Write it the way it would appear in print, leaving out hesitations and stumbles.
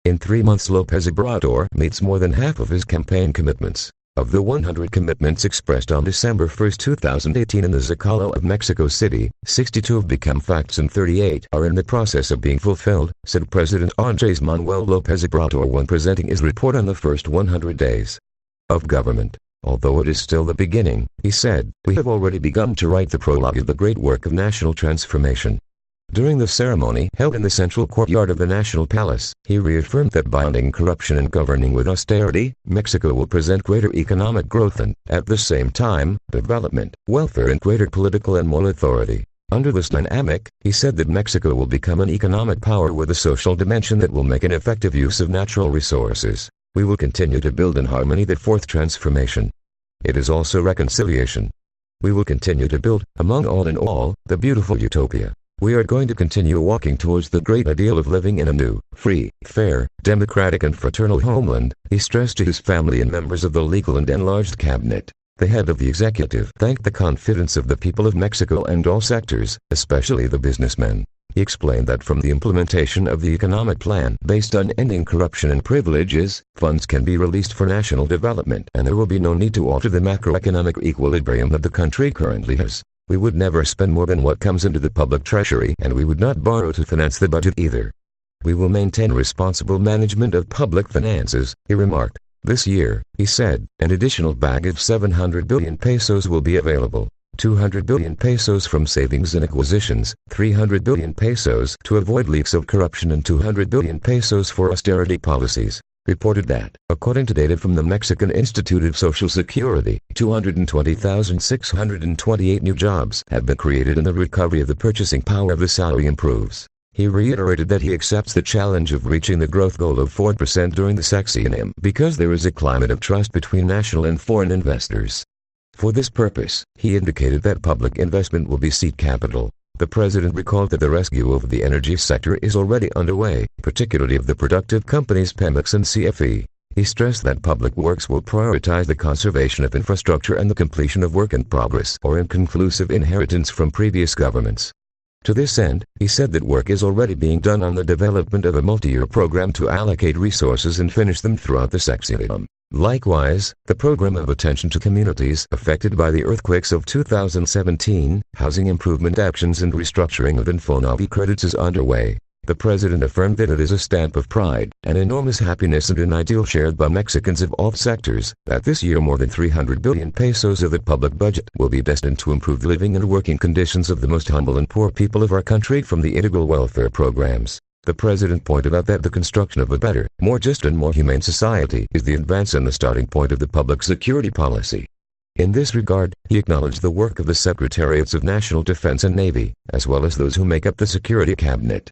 In 3 months, López Obrador meets more than half of his campaign commitments. Of the 100 commitments expressed on December 1, 2018 in the Zócalo of Mexico City, 62 have become facts and 38 are in the process of being fulfilled, said President Andrés Manuel López Obrador when presenting his report on the first 100 days of government. Although it is still the beginning, he said, we have already begun to write the prologue of the great work of national transformation. During the ceremony held in the Central Courtyard of the National Palace, he reaffirmed that by ending corruption and governing with austerity, Mexico will present greater economic growth and, at the same time, development, welfare and greater political and moral authority. Under this dynamic, he said that Mexico will become an economic power with a social dimension that will make an effective use of natural resources. We will continue to build in harmony the fourth transformation. It is also reconciliation. We will continue to build, among all and all, the beautiful utopia. We are going to continue walking towards the great ideal of living in a new, free, fair, democratic and fraternal homeland, he stressed to his family and members of the legal and enlarged cabinet. The head of the executive thanked the confidence of the people of Mexico and all sectors, especially the businessmen. He explained that from the implementation of the economic plan based on ending corruption and privileges, funds can be released for national development and there will be no need to alter the macroeconomic equilibrium that the country currently has. We would never spend more than what comes into the public treasury and we would not borrow to finance the budget either. We will maintain responsible management of public finances, he remarked. This year, he said, an additional bag of 700 billion pesos will be available. 200 billion pesos from savings and acquisitions, 300 billion pesos to avoid leaks of corruption and 200 billion pesos for austerity policies. Reported that, according to data from the Mexican Institute of Social Security, 220,628 new jobs have been created and the recovery of the purchasing power of the salary improves. He reiterated that he accepts the challenge of reaching the growth goal of 4% during the sexennium because there is a climate of trust between national and foreign investors. For this purpose, he indicated that public investment will be seed capital. The president recalled that the rescue of the energy sector is already underway, particularly of the productive companies Pemex and CFE. He stressed that public works will prioritize the conservation of infrastructure and the completion of work in progress or inconclusive inheritance from previous governments. To this end, he said that work is already being done on the development of a multi-year program to allocate resources and finish them throughout the sexennium. Likewise, the program of attention to communities affected by the earthquakes of 2017, housing improvement actions and restructuring of Infonavit credits is underway. The president affirmed that it is a stamp of pride, an enormous happiness and an ideal shared by Mexicans of all sectors, that this year more than 300 billion pesos of the public budget will be destined to improve the living and working conditions of the most humble and poor people of our country from the integral welfare programs. The president pointed out that the construction of a better, more just and more humane society is the advance and the starting point of the public security policy. In this regard, he acknowledged the work of the Secretariats of National Defense and Navy, as well as those who make up the Security Cabinet.